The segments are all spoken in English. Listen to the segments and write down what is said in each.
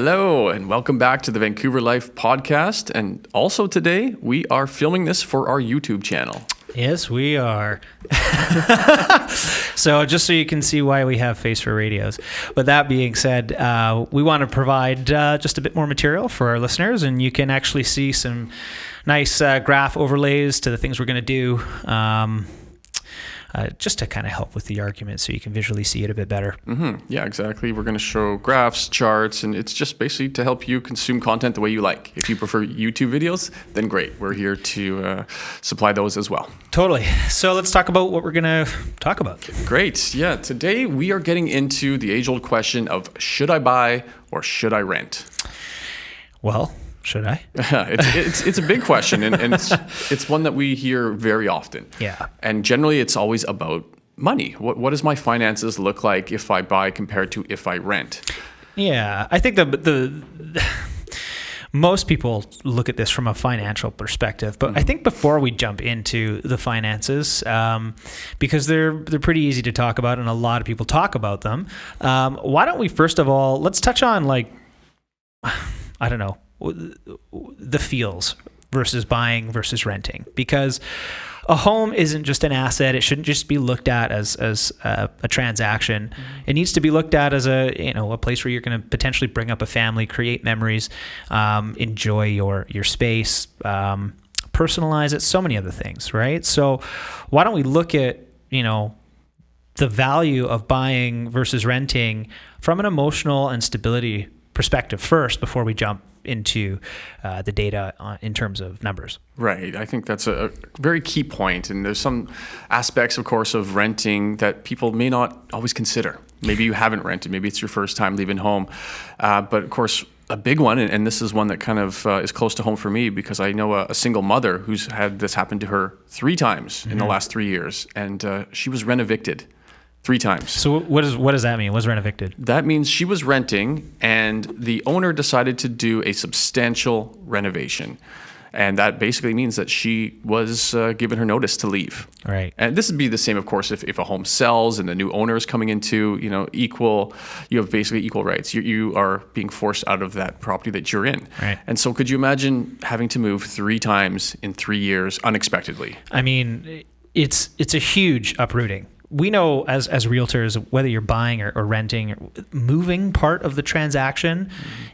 Hello, and welcome back to the Vancouver Life podcast. And also today, we are filming this for our YouTube channel. Yes, we are. So just so you can see why we have face for radios. But that being said, we want to provide just a bit more material for our listeners, and you can actually see some nice graph overlays to the things we're going to do. Just to kind of help with the argument so you can visually see it a bit better. Mm-hmm. Yeah, exactly. We're going to show graphs, charts, and it's just basically to help you consume content the way you like. If you prefer YouTube videos, then great. We're here to supply those as well. Totally. So let's talk about what we're going to talk about. Great. Yeah, today we are getting into the age-old question of should I buy or should I rent? Well, should I? It's a big question, and it's one that we hear very often. Yeah. And generally, it's always about money. What does my finances look like if I buy compared to if I rent? Yeah, I think the most people look at this from a financial perspective, but I think before we jump into the finances, because they're pretty easy to talk about, and a lot of people talk about them. Why don't we first of all let's touch on I don't know. The feels versus buying versus renting, because a home isn't just an asset. It shouldn't just be looked at as a transaction. It needs to be looked at as a place where you're going to potentially bring up a family, create memories, enjoy your space, personalize it, so many other things, right? So why don't we look at the value of buying versus renting from an emotional and stability perspective first before we jump into the data in terms of numbers. Right. I think that's a very key point. And there's some aspects, of course, of renting that people may not always consider. Maybe you haven't rented. Maybe it's your first time leaving home. But of course, a big one, and this is one that kind of is close to home for me because I know a single mother who's had this happen to her 3 times in the last 3 years. And she was rent-evicted 3 times. So what does that mean? What's rent-evicted? That means she was renting and the owner decided to do a substantial renovation. And that basically means that she was given her notice to leave. Right. And this would be the same, of course, if a home sells and the new owner is coming into, you have basically equal rights. You are being forced out of that property that you're in. Right. And so could you imagine having to move 3 times in 3 years unexpectedly? I mean, it's a huge uprooting. We know as realtors, whether you're buying or renting, moving part of the transaction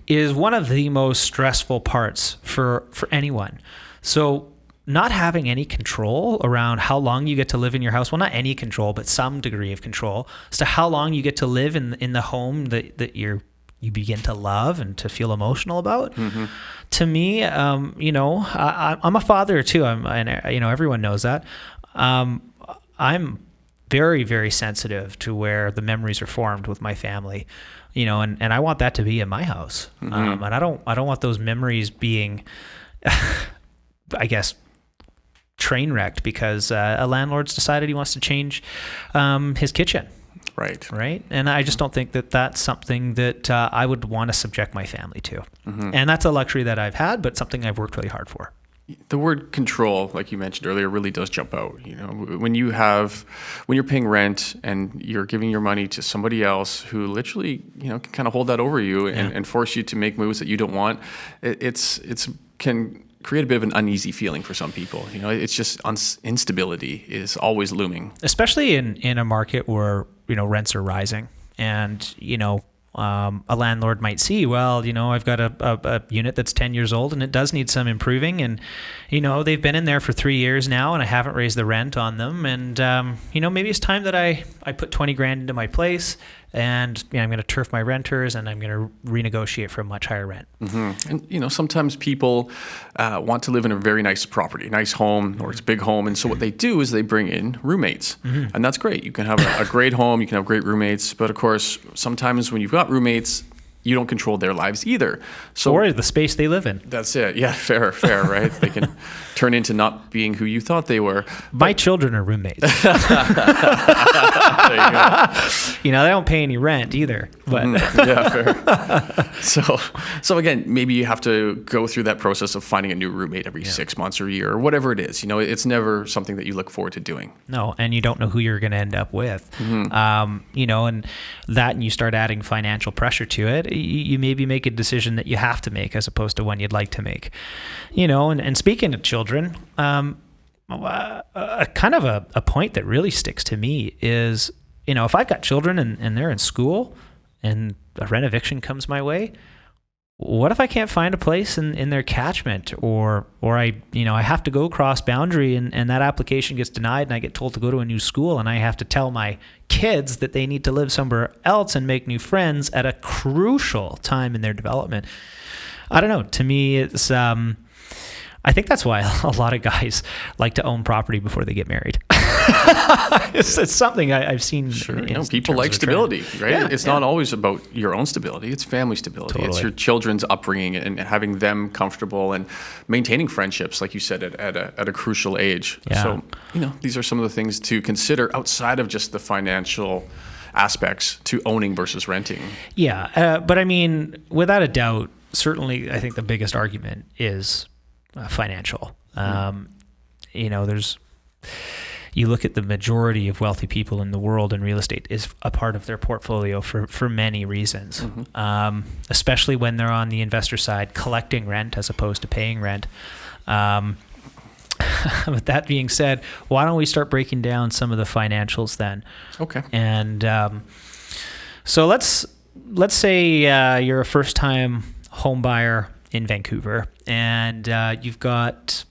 is one of the most stressful parts for anyone. So not having any control around how long you get to live in your house, well, not any control, but some degree of control as to how long you get to live in the home that you begin to love and to feel emotional about. Mm-hmm. To me, I'm a father too. Everyone knows that. I'm very, very sensitive to where the memories are formed with my family, and I want that to be in my house. And I don't want those memories being, I guess, train wrecked because a landlord's decided he wants to change his kitchen. Right. And I just don't think that that's something that I would want to subject my family to. Mm-hmm. And that's a luxury that I've had, but something I've worked really hard for. The word control, like you mentioned earlier, really does jump out. When you're paying rent and you're giving your money to somebody else who literally, can kind of hold that over you and force you to make moves that you don't want, it's can create a bit of an uneasy feeling for some people. It's just instability is always looming, especially in a market where rents are rising and a landlord might see, well, I've got a unit that's 10 years old and it does need some improving, and they've been in there for 3 years now and I haven't raised the rent on them, and maybe it's time that I put 20 grand into my place, and I'm going to turf my renters and I'm going to renegotiate for a much higher rent. Mm-hmm. And sometimes people want to live in a very nice property, nice home, or it's a big home, and so what they do is they bring in roommates, and that's great. You can have a great home, you can have great roommates, but of course sometimes when you've got roommates, you don't control their lives either. So, or the space they live in. That's it. Yeah, fair, right? They can turn into not being who you thought they were. My children are roommates. There you go. You know, they don't pay any rent either. But Yeah, fair. So again, maybe you have to go through that process of finding a new roommate every 6 months or a year or whatever it is. You know, it's never something that you look forward to doing. no, and you don't know who you're going to end up with. You know, and you start adding financial pressure to it, you maybe make a decision that you have to make as opposed to one you'd like to make. You know, and speaking of children, kind of a point that really sticks to me is, you know, if I've got children and they're in school and a rent eviction comes my way, what if I can't find a place in their catchment, or I have to go cross boundary and that application gets denied and I get told to go to a new school and I have to tell my kids that they need to live somewhere else and make new friends at a crucial time in their development. I don't know. To me, it's I think that's why a lot of guys like to own property before they get married. It's something I've seen. Sure, people like stability, right? Yeah, it's not always about your own stability; it's family stability. Totally. It's your children's upbringing and having them comfortable and maintaining friendships, like you said, at a crucial age. Yeah. So, these are some of the things to consider outside of just the financial aspects to owning versus renting. Yeah, but I mean, without a doubt, certainly, I think the biggest argument is financial. You look at the majority of wealthy people in the world, and real estate is a part of their portfolio for many reasons, especially when they're on the investor side collecting rent as opposed to paying rent. With that being said, why don't we start breaking down some of the financials then? Okay. And so let's say you're a first-time home buyer in Vancouver, and you've got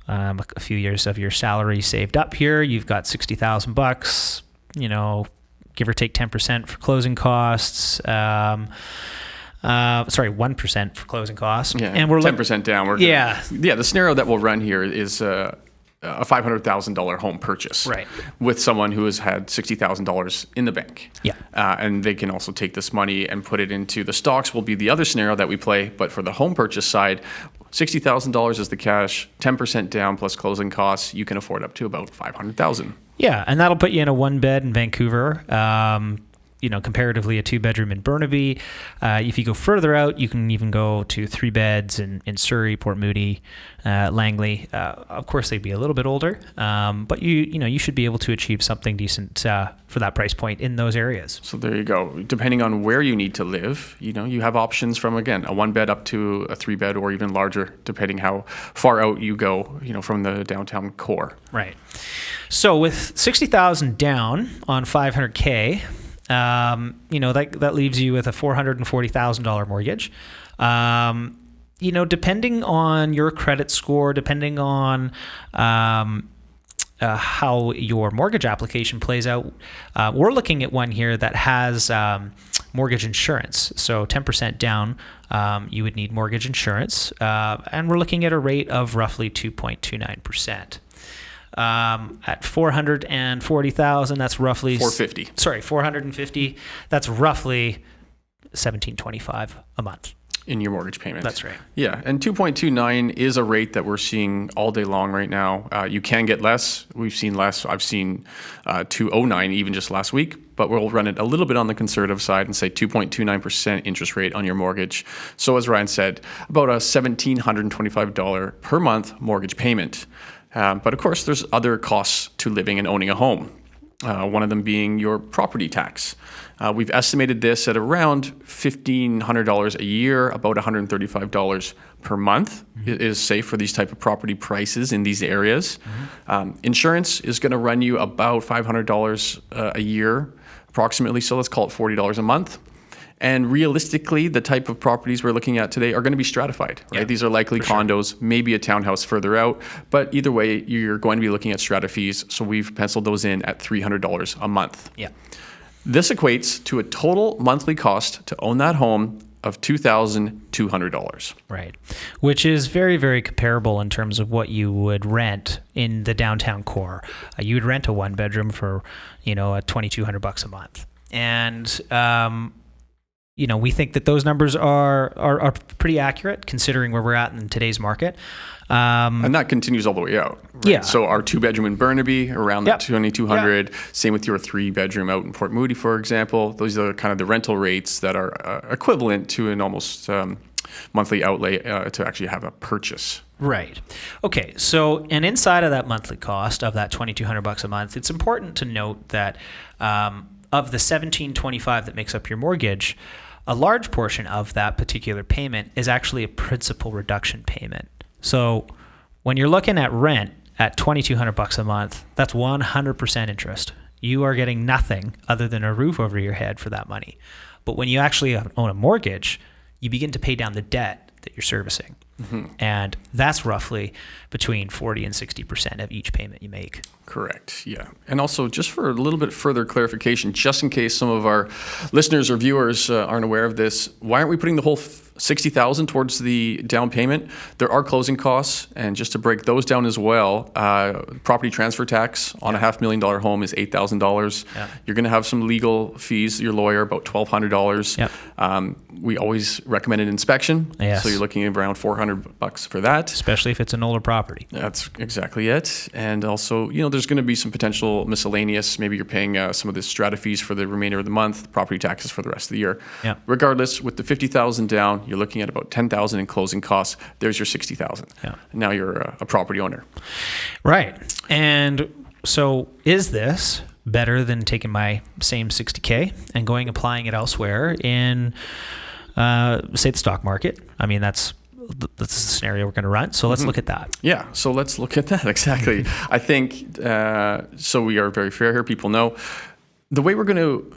a few years of your salary saved up here. You've got $60,000, give or take 10% for closing costs. 1% for closing costs. Yeah, and we're 10% down. The scenario that we'll run here is a $500,000 home purchase, right, with someone who has had $60,000 in the bank. Yeah, and they can also take this money and put it into the stocks. Will be the other scenario that we play. But for the home purchase side, $60,000 is the cash, 10% down plus closing costs. You can afford up to about $500,000. Yeah, and that'll put you in a one bed in Vancouver. Comparatively a 2-bedroom in Burnaby. If you go further out, you can even go to 3 beds in Surrey, Port Moody, Langley. Of course, they'd be a little bit older, but you should be able to achieve something decent for that price point in those areas. So there you go. Depending on where you need to live, you have options from, again, a 1-bed up to a 3-bed or even larger, depending how far out you go, from the downtown core. Right. So with $60,000 down on $500K, that leaves you with a $440,000 mortgage. Depending on your credit score, depending on how your mortgage application plays out, we're looking at one here that has mortgage insurance. So 10% down, you would need mortgage insurance, and we're looking at a rate of roughly 2.29%. At $440,000, that's roughly $450. Sorry, $450. That's roughly $1,725 a month in your mortgage payment. That's right. Yeah, and 2.29 is a rate that we're seeing all day long right now. You can get less. We've seen less. I've seen 2.09 even just last week, but we'll run it a little bit on the conservative side and say 2.29% interest rate on your mortgage. So as Ryan said, about a $1,725 per month mortgage payment. But of course, there's other costs to living and owning a home. One of them being your property tax. We've estimated this at around $1,500 a year, about $135 per month is safe for these type of property prices in these areas. Insurance is going to run you about $500 a year, approximately. So let's call it $40 a month. And realistically, the type of properties we're looking at today are going to be stratified, right? Yeah, these are likely condos, maybe a townhouse further out, but either way, you're going to be looking at strata fees. So we've penciled those in at $300 a month. Yeah. This equates to a total monthly cost to own that home of $2,200. Right. Which is very, very comparable in terms of what you would rent in the downtown core. You would rent a 1-bedroom for, $2,200 a month. And, we think that those numbers are pretty accurate considering where we're at in today's market. And that continues all the way out. Right? Yeah. So our 2-bedroom in Burnaby, around Yep. that 2,200. Same with your 3-bedroom out in Port Moody, for example. Those are kind of the rental rates that are equivalent to an almost monthly outlay to actually have a purchase. Right. Okay. So, and inside of that monthly cost of that $2,200 a month, it's important to note that of the $1,725 that makes up your mortgage, a large portion of that particular payment is actually a principal reduction payment. So, when you're looking at rent at $2,200 a month, that's 100% interest. You are getting nothing other than a roof over your head for that money. But when you actually own a mortgage, you begin to pay down the debt that you're servicing. Mm-hmm. And that's roughly between 40 and 60% of each payment you make. Correct. Yeah. And also, just for a little bit further clarification, just in case some of our listeners or viewers aren't aware of this, why aren't we putting the whole $60,000 towards the down payment? There are closing costs, and just to break those down as well, property transfer tax on a $500,000 home is $8,000. Yeah. You're going to have some legal fees, your lawyer, about $1,200. Yep. We always recommend an inspection, Yes. so you're looking at around $400 for that. Especially if it's an older property. That's exactly it. And also, there's going to be some potential miscellaneous. Maybe you're paying some of the strata fees for the remainder of the month, property taxes for the rest of the year. Yeah. Regardless, with the $50,000 down, you're looking at about $10,000 in closing costs. There's your $60,000. Yeah. Now you're a property owner. Right. And so is this better than taking my same $60K and applying it elsewhere in, say, the stock market? I mean, that's the scenario we're going to run. So let's look at that. Yeah, so let's look at that. Exactly. I think, so we are very fair here. People know. The way we're going to,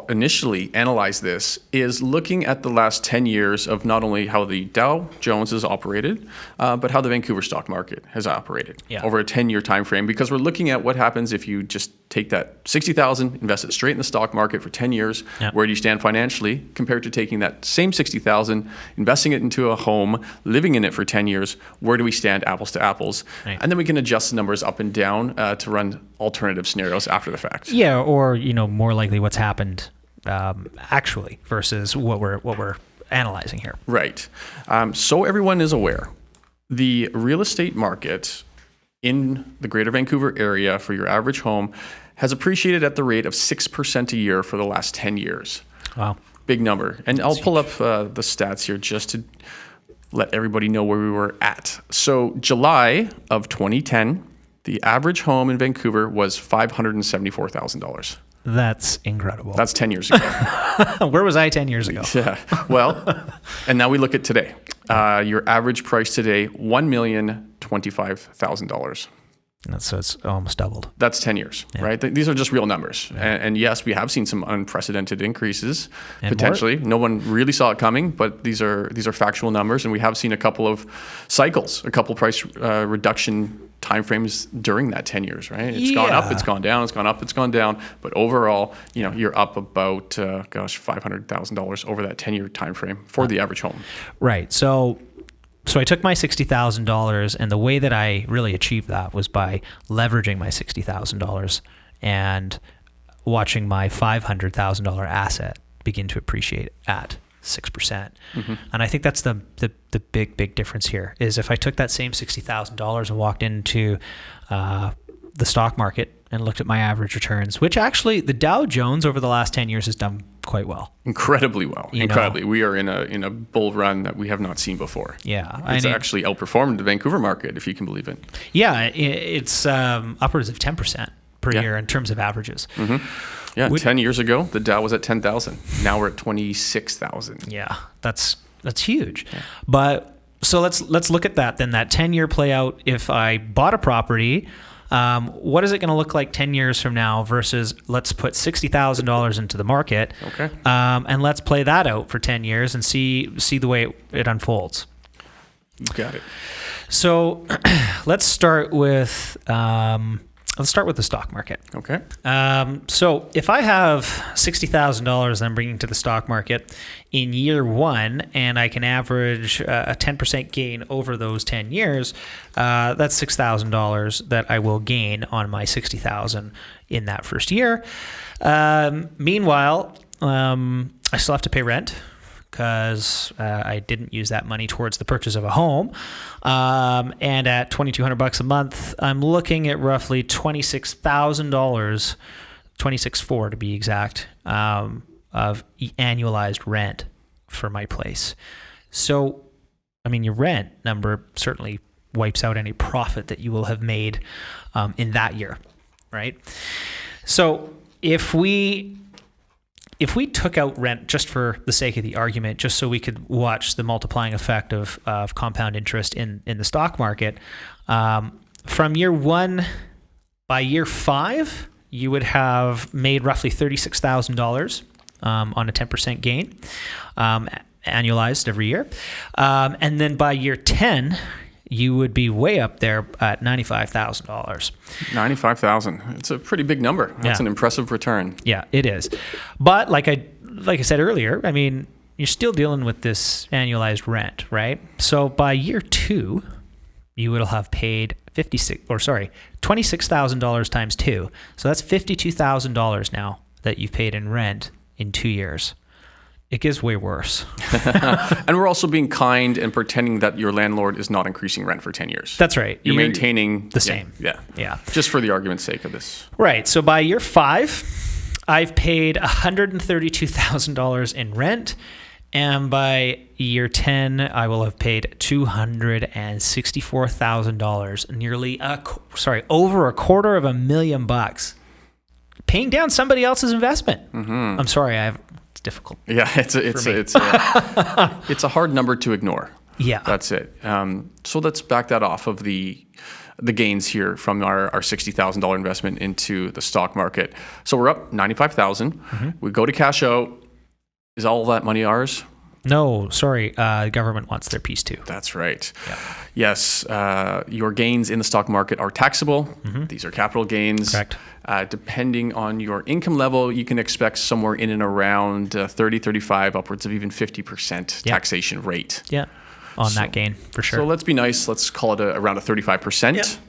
initially analyze this is looking at the last 10 years of not only how the Dow Jones has operated, but how the Vancouver stock market has operated over a 10-year time frame, because we're looking at what happens if you just take that $60,000, invest it straight in the stock market for 10 years. Yep. Where do you stand financially compared to taking that same $60,000, investing it into a home, living in it for 10 years? Where do we stand apples to apples? Right. And then we can adjust the numbers up and down to run alternative scenarios after the fact. Yeah, or more likely what's happened actually versus what we're analyzing here. Right. So everyone is aware, the real estate market in the Greater Vancouver area for your average home has appreciated at the rate of 6% a year for the last 10 years. Wow. Big number. And I'll pull up the stats here just to let everybody know where we were at. So July of 2010, the average home in Vancouver was $574,000. That's incredible. That's 10 years ago. Where was I 10 years ago? Yeah. Well, and now we look at today. Your average price today, $1,025,000. So it's almost doubled. That's 10 years, right? These are just real numbers. Yeah. And yes, we have seen some unprecedented increases, and potentially. No one really saw it coming, but these are factual numbers. And we have seen a couple of cycles, a couple price reduction timeframes during that 10 years, right? It's gone up, it's gone down, it's gone up, it's gone down. But overall, you're up about, $500,000 over that 10-year timeframe for the average home. Right. So I took my $60,000, and the way that I really achieved that was by leveraging my $60,000 and watching my $500,000 asset begin to appreciate at 6%. Mm-hmm. And I think that's the big difference here is if I took that same $60,000 and walked into the stock market and looked at my average returns, which actually the Dow Jones over the last 10 years has done quite well. Incredibly well. Incredibly. We are in a bull run that we have not seen before. Yeah. It's actually outperformed the Vancouver market, if you can believe it. Yeah, it's upwards of 10% per year in terms of averages. Mm-hmm. Yeah, 10 years ago, the Dow was at 10,000. Now we're at 26,000. Yeah, that's huge. Yeah. But so let's look at that then, that 10-year play out. If I bought a property, what is it going to look like 10 years from now versus let's put $60,000 into the market, and let's play that out for 10 years and see the way it unfolds. You got it. So let's start with the stock market. Okay. So if I have $60,000 I'm bringing to the stock market in year one, and I can average a 10% gain over those 10 years, that's $6,000 that I will gain on my $60,000 in that first year. Meanwhile, I still have to pay rent because I didn't use that money towards the purchase of a home. And at $2,200 a month, I'm looking at roughly $26,000, $26,400 to be exact, of annualized rent for my place. So, I mean, your rent number certainly wipes out any profit that you will have made in that year, right? So if we took out rent just for the sake of the argument, just so we could watch the multiplying effect of compound interest in the stock market, from year 1, by year 5, you would have made roughly $36,000 on a 10% gain, annualized every year. And then by year 10, you would be way up there at $95,000. $95,000. It's a pretty big number. That's an impressive return. Yeah, it is. But like I said earlier, I mean, you're still dealing with this annualized rent, right? So by year 2, you will have paid $26,000 times 2. So that's $52,000 now that you've paid in rent in 2 years. It gets way worse. And we're also being kind and pretending that your landlord is not increasing rent for 10 years. That's right. You're maintaining the same. Yeah. Just for the argument's sake of this. Right. So by year 5, I've paid $132,000 in rent. And by year 10, I will have paid $264,000, nearly over $250,000, paying down somebody else's investment. Mm-hmm. I'm sorry, it's difficult. Yeah, it's a hard number to ignore. Yeah, that's it. So let's back that off of the gains here from our $60,000 investment into the stock market. So we're up $95,000. Mm-hmm. We go to cash out. Is all that money ours? No, sorry. Government wants their piece too. That's right. Yeah. Yes, your gains in the stock market are taxable. Mm-hmm. These are capital gains. Correct. Depending on your income level, you can expect somewhere in and around 30, 35, upwards of even 50% taxation rate. Yeah, on that gain, for sure. So let's be nice. Let's call it around a 35%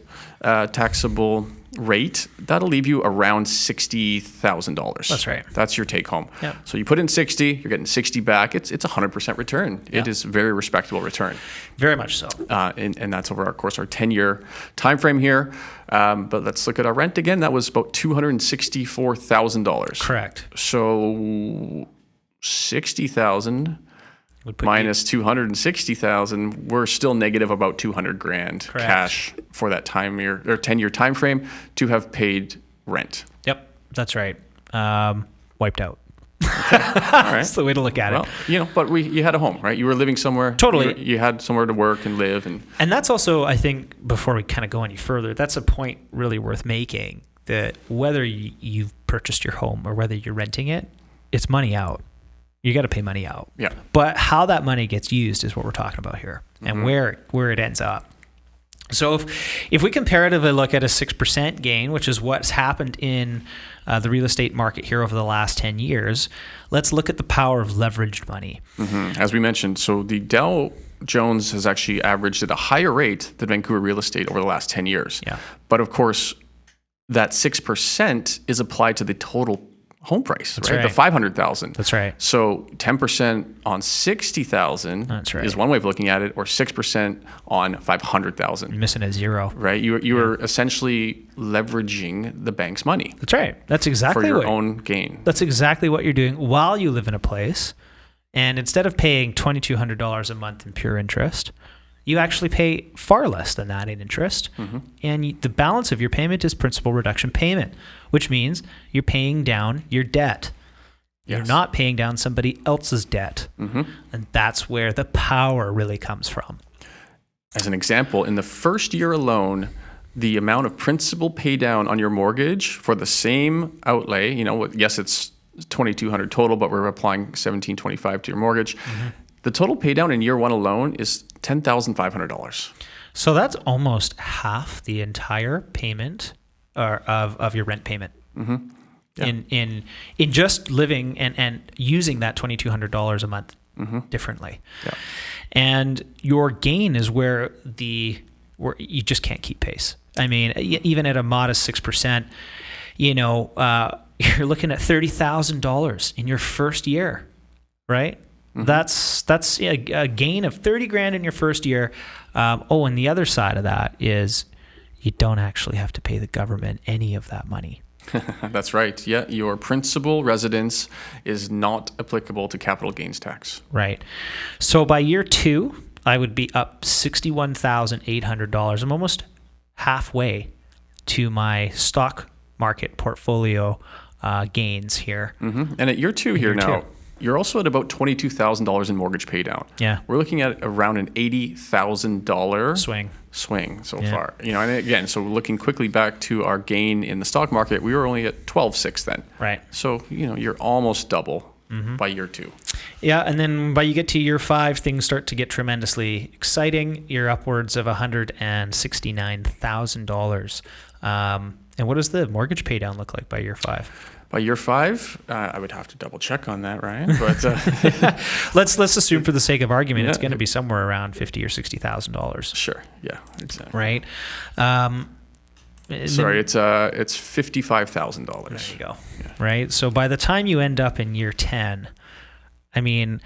taxable rate. That'll leave you around $60,000. That's right. That's your take home. Yeah. So you put in 60, you're getting 60 back. It's 100% return. Yeah. It is a very respectable return. Very much so. And that's over, of course, our 10-year time frame here. But let's look at our rent again. That was about $264,000. Correct. So 60,000 minus 260,000, we're still negative about $200,000 cash for that 10-year time frame to have paid rent. Yep, that's right. Wiped out. Okay. All right. That's the way to look at it. But you had a home, right? You were living somewhere. Totally. You had somewhere to work and live, and that's also, I think, before we kind of go any further, that's a point really worth making, that whether you've purchased your home or whether you're renting it, it's money out. You got to pay money out. Yeah. But how that money gets used is what we're talking about here, and where it ends up. So if we comparatively look at a 6% gain, which is what's happened in the real estate market here over the last 10 years, let's look at the power of leveraged money. Mm-hmm. As we mentioned, so the Dow Jones has actually averaged at a higher rate than Vancouver real estate over the last 10 years. Yeah. But of course, that 6% is applied to the total home price, right? The $500,000. That's right. So 10% on $60,000 is one way of looking at it, or 6% on $500,000. You're missing a zero. Right? You are essentially leveraging the bank's money. That's right. That's exactly for your own gain. That's exactly what you're doing while you live in a place. And instead of paying $2,200 a month in pure interest, you actually pay far less than that in interest. Mm-hmm. And the balance of your payment is principal reduction payment, which means you're paying down your debt. Yes. You're not paying down somebody else's debt. Mm-hmm. And that's where the power really comes from. As an example, in the first year alone, the amount of principal pay down on your mortgage for the same outlay, yes, it's $2,200 total, but we're applying $1,725 to your mortgage. Mm-hmm. The total pay down in year one alone is $10,500. So that's almost half the entire payment of your rent payment. Mm-hmm. Yeah. In just living and using that $2,200 a month differently. Yeah. And your gain is where you just can't keep pace. I mean, even at a modest 6%, you're looking at $30,000 in your first year right? That's a gain of 30 grand in your first year. And the other side of that is you don't actually have to pay the government any of that money. That's right. Yeah, your principal residence is not applicable to capital gains tax. Right. So by year 2, I would be up $61,800. I'm almost halfway to my stock market portfolio gains here. And at year 2 here now, you're also at about $22,000 in mortgage pay down. Yeah. We're looking at around an $80,000 swing so far. And again, so looking quickly back to our gain in the stock market, we were only at 12.6 then. Right. So, you're almost double by year 2. Yeah, and then by you get to year 5, things start to get tremendously exciting. You're upwards of $169,000. And what does the mortgage pay down look like by year 5? By year 5, I would have to double check on that, Ryan. But let's assume for the sake of argument, it's going to be somewhere around $50,000 or $60,000. Sure. Yeah. Exactly. Right. Sorry, it's $55,000. There you go. Yeah. Right. So by the time you end up in year 10, I mean,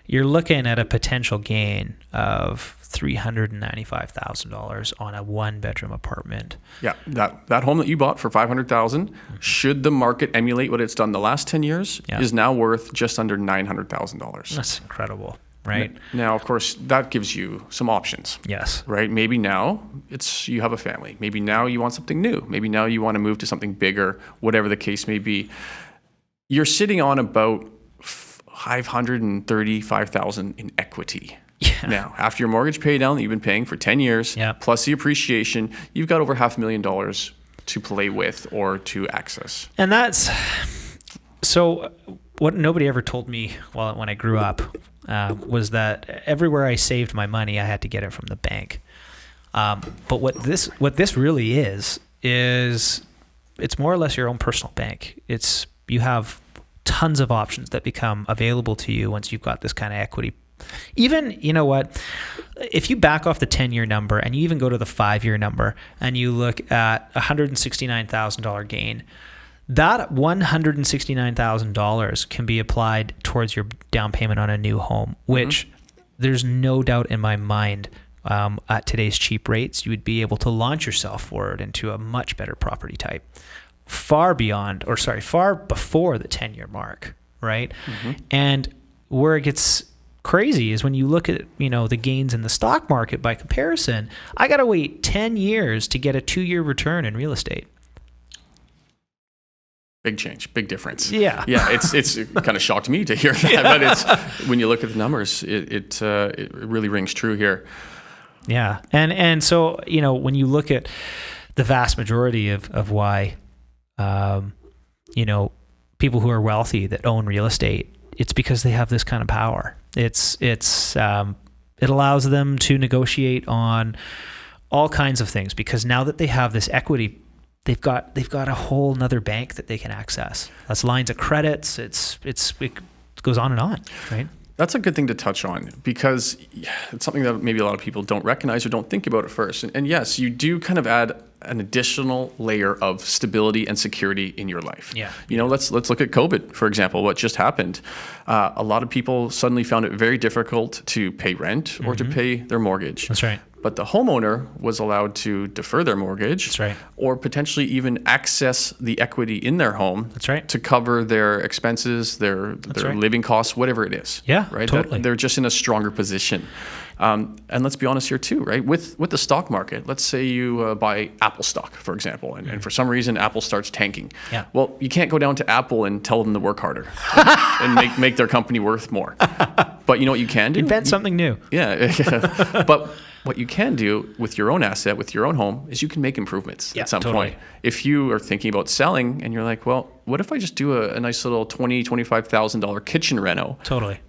you're looking at a potential gain of $395,000 on a 1-bedroom apartment. Yeah, that home that you bought for $500,000, should the market emulate what it's done the last 10 years, is now worth just under $900,000. That's incredible, right? Now, of course, that gives you some options. Yes. Right? Maybe now you have a family. Maybe now you want something new. Maybe now you want to move to something bigger, whatever the case may be. You're sitting on about $535,000 in equity. Yeah. Now, after your mortgage pay down that you've been paying for 10 years, plus the appreciation, you've got over $500,000 to play with or to access. And that's so what nobody ever told me when I grew up was that everywhere I saved my money, I had to get it from the bank. But what this really is it's more or less your own personal bank. You have tons of options that become available to you once you've got this kind of equity. Even, you know what, if you back off the 10-year number and you even go to the 5-year number and you look at $169,000 gain, that $169,000 can be applied towards your down payment on a new home, which there's no doubt in my mind at today's cheap rates, you would be able to launch yourself forward into a much better property type far before the 10-year mark, right? And where it gets crazy is when you look at the gains in the stock market by comparison. I got to wait 10 years to get a 2-year return in real estate. Big change, big difference. Yeah. It's kind of shocked me to hear that, but it's when you look at the numbers, it really rings true here. Yeah, and so when you look at the vast majority of why people who are wealthy that own real estate, it's because they have this kind of power. It allows them to negotiate on all kinds of things because now that they have this equity, they've got a whole nother bank that they can access. That's lines of credits. It goes on and on, right? That's a good thing to touch on because it's something that maybe a lot of people don't recognize or don't think about at first. And yes, you do kind of add an additional layer of stability and security in your life. Yeah. Let's look at COVID, for example, what just happened. A lot of people suddenly found it very difficult to pay rent or to pay their mortgage. That's right. But the homeowner was allowed to defer their mortgage. That's right. Or potentially even access the equity in their home. That's right. To cover their expenses, their living costs, whatever it is. Yeah, right. Totally. They're just in a stronger position. And let's be honest here too, right? With the stock market, let's say you buy Apple stock, for example, and for some reason Apple starts tanking. Yeah. Well, you can't go down to Apple and tell them to work harder and make their company worth more. But you know what you can do? Invent something new. Yeah. But what you can do with your own asset, with your own home, is you can make improvements at some point. If you are thinking about selling and you're like, well, what if I just do a nice little $20,000, $25,000 kitchen reno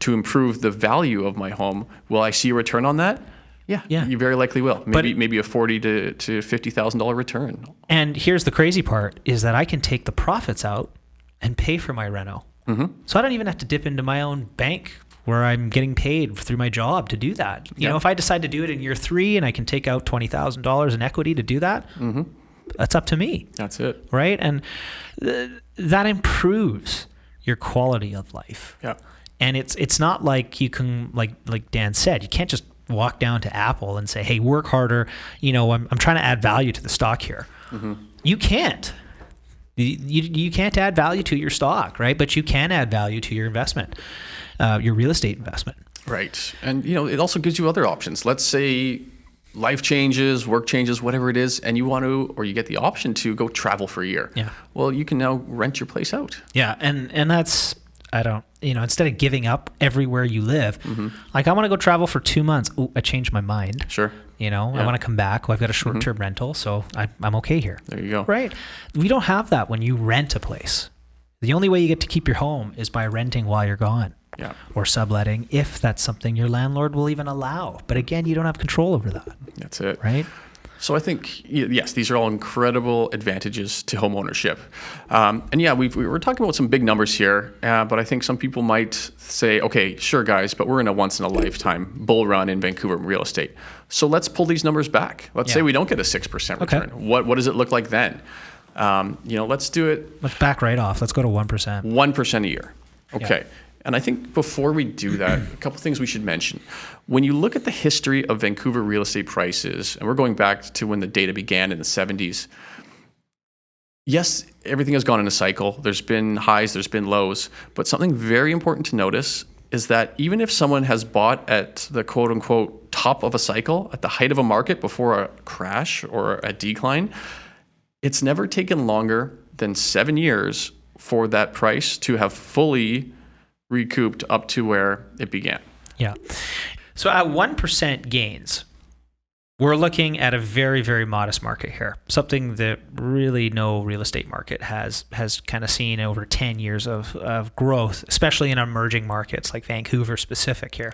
to improve the value of my home? Will I see a return on that? Yeah. You very likely will. Maybe a $40,000 to $50,000 return. And here's the crazy part is that I can take the profits out and pay for my reno. So I don't even have to dip into my own bank where I'm getting paid through my job to do that. You know, if I decide to do it in year 3 and I can take out $20,000 in equity to do that, that's up to me. That's it. Right? And that improves your quality of life. Yeah. And it's not like you can, like Dan said, you can't just walk down to Apple and say, hey, work harder. I'm trying to add value to the stock here. You can't. You can't add value to your stock, right? But you can add value to your investment, your real estate investment. Right. And, it also gives you other options. Let's say life changes, work changes, whatever it is, and you want to, or you get the option to go travel for a year. Yeah. Well, you can now rent your place out. Yeah. And that's, instead of giving up everywhere you live, like I want to go travel for 2 months. Oh, I changed my mind. Sure. I want to come back. Well, I've got a short-term rental, so I'm okay here. There you go. Right. We don't have that when you rent a place. The only way you get to keep your home is by renting while you're gone. Yeah. Or subletting, if that's something your landlord will even allow. But again, you don't have control over that. That's it. Right? So I think, yes, these are all incredible advantages to home ownership. And yeah, we were talking about some big numbers here, but I think some people might say, okay, sure, guys, but we're in a once-in-a-lifetime bull run in Vancouver real estate. So let's pull these numbers back. Let's say we don't get a 6% return. Okay. What does it look like then? Let's do it. Let's back right off. Let's go to 1%. 1% a year. Okay. Yeah. And I think before we do that, a couple things we should mention. When you look at the history of Vancouver real estate prices, and we're going back to when the data began in the 70s, yes, everything has gone in a cycle. There's been highs, there's been lows. But something very important to notice is that even if someone has bought at the quote unquote top of a cycle, at the height of a market before a crash or a decline, it's never taken longer than 7 years for that price to have fully recouped up to where it began. Yeah. So at 1% gains, we're looking at a very, very modest market here. Something that really no real estate market has kind of seen over 10 years of growth, especially in emerging markets like Vancouver specific here.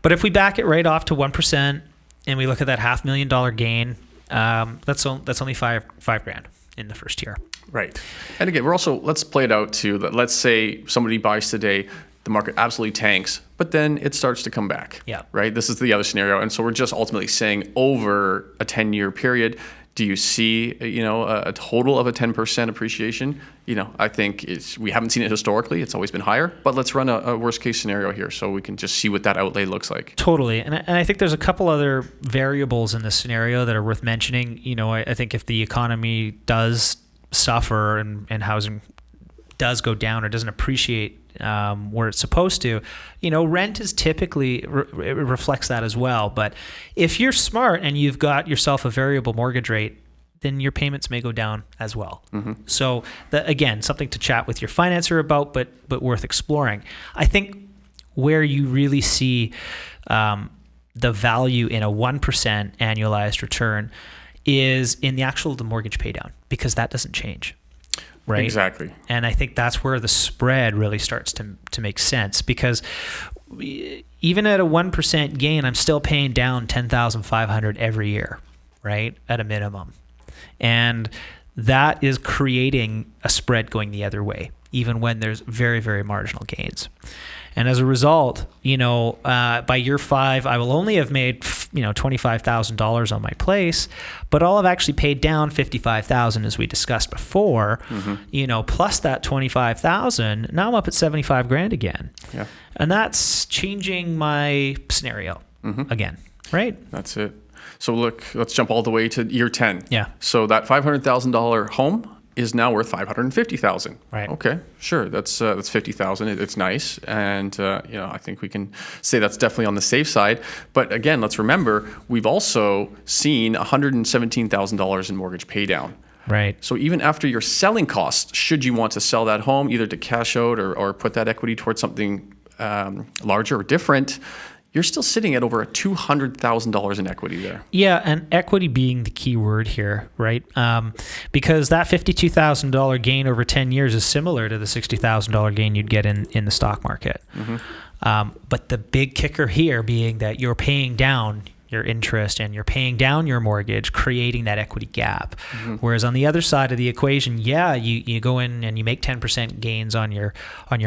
But if we back it right off to 1% and we look at that $500,000 gain, that's only $5,000 in the first year. Right. And again, let's play it out too. Let's say somebody buys today, the market absolutely tanks, but then it starts to come back. Yeah. Right. This is the other scenario. And so we're just ultimately saying over a 10-year period, do you see, a total of a 10% appreciation? I think we haven't seen it historically. It's always been higher, but let's run a worst case scenario here so we can just see what that outlay looks like. Totally. And I think there's a couple other variables in this scenario that are worth mentioning. I think if the economy does suffer and housing does go down or doesn't appreciate where it's supposed to, rent is typically it reflects that as well. But if you're smart and you've got yourself a variable mortgage rate, then your payments may go down as well. So again, something to chat with your financer about, but worth exploring. I think where you really see the value in a 1% annualized return is in the mortgage pay down, because that doesn't change. Right. Exactly. And I think that's where the spread really starts to make sense, because even at a 1% gain, I'm still paying down $10,500 every year, right? At a minimum. And that is creating a spread going the other way, even when there's very, very marginal gains. And as a result, by year 5, I will only have made, $25,000 on my place, but I'll have actually paid down $55,000, as we discussed before, plus that $25,000. Now I'm up at $75,000 again. Yeah. And that's changing my scenario again, right? That's it. So look, let's jump all the way to year 10. Yeah. So that $500,000 home is now worth $550,000. Right. Okay, sure. That's $50,000. It's nice, and I think we can say that's definitely on the safe side. But again, let's remember we've also seen $117,000 in mortgage pay down. Right. So even after your selling costs, should you want to sell that home, either to cash out or put that equity towards something larger or different, you're still sitting at over $200,000 in equity there. Yeah, and equity being the key word here, right? Because that $52,000 gain over 10 years is similar to the $60,000 gain you'd get in the stock market. But the big kicker here being that you're paying down your interest and you're paying down your mortgage, creating that equity gap. Whereas on the other side of the equation, you go in and you make 10% gains on your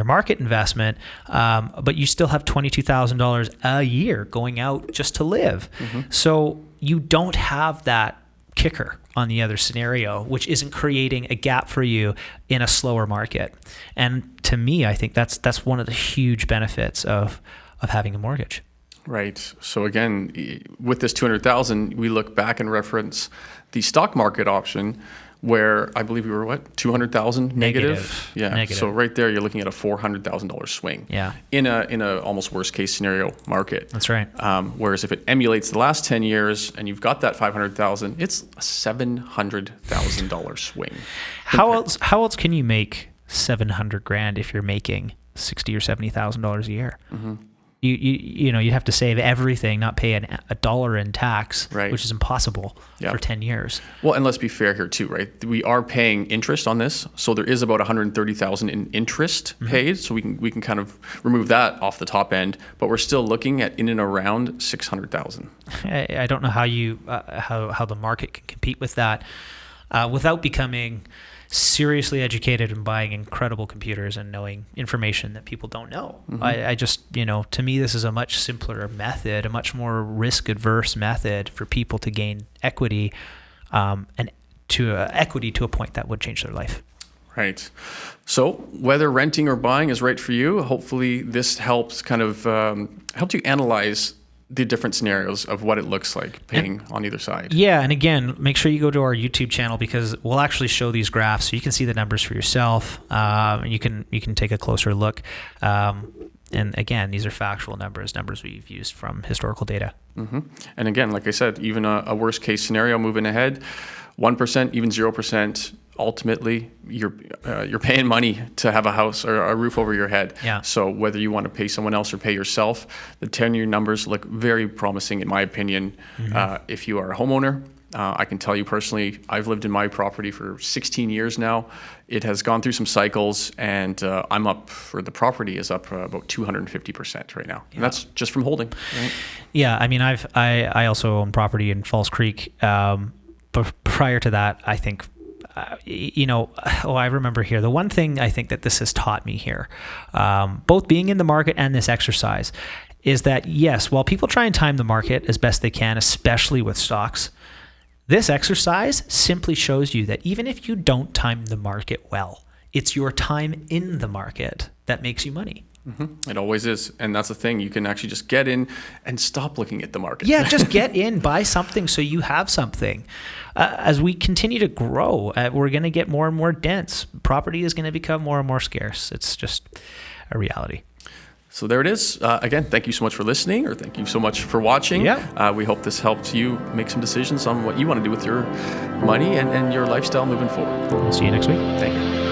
market investment, but you still have $22,000 a year going out just to live. So you don't have that kicker on the other scenario, which isn't creating a gap for you in a slower market. And to me, I think that's one of the huge benefits of having a mortgage. Right. So again, with this 200,000, we look back and reference the stock market option, where I believe we were 200,000 negative. Yeah. Negative. So right there, you're looking at a $400,000 swing. Yeah. In a almost worst case scenario market. That's right. Whereas if it emulates the last 10 years and you've got that 500,000, it's a $700,000 swing. How else can you make $700,000 if you're making $60,000 or $70,000 a year? Mm-hmm. You have to save everything, not pay a dollar in tax, right, which is impossible for 10 years. Well, and let's be fair here too, right? We are paying interest on this, so there is about $130,000 in interest paid. So we can kind of remove that off the top end, but we're still looking at in and around $600,000. I don't know how how the market can compete with that without becoming seriously educated and buying incredible computers and knowing information that people don't know. Mm-hmm. I just, to me, this is a much simpler method, a much more risk-adverse method for people to gain equity, and equity to a point that would change their life. Right. So whether renting or buying is right for you, hopefully this helps kind of help you analyze the different scenarios of what it looks like paying on either side. Yeah, and again, make sure you go to our YouTube channel, because we'll actually show these graphs so you can see the numbers for yourself. You can take a closer look. And again, these are factual numbers we've used from historical data. Mm-hmm. And again, like I said, even a worst case scenario moving ahead, 1%, even 0%. Ultimately, you're paying money to have a house or a roof over your head. Yeah. So whether you want to pay someone else or pay yourself, the 10-year numbers look very promising, in my opinion. Mm-hmm. If you are a homeowner, I can tell you personally, I've lived in my property for 16 years now. It has gone through some cycles, and the property is up about 250% right now. Yeah. And that's just from holding. Right? Yeah, I mean, I also own property in Falls Creek. But prior to that, I think, I remember here, the one thing I think that this has taught me here, both being in the market and this exercise, is that yes, while people try and time the market as best they can, especially with stocks, this exercise simply shows you that even if you don't time the market well, it's your time in the market that makes you money. Mm-hmm. It always is. And that's the thing. You can actually just get in and stop looking at the market. Yeah, just get in, buy something so you have something. As we continue to grow, we're going to get more and more dense. Property is going to become more and more scarce. It's just a reality. So there it is. Again, thank you so much for listening, or thank you so much for watching. Yeah. We hope this helped you make some decisions on what you want to do with your money and your lifestyle moving forward. We'll see you next week. Thank you.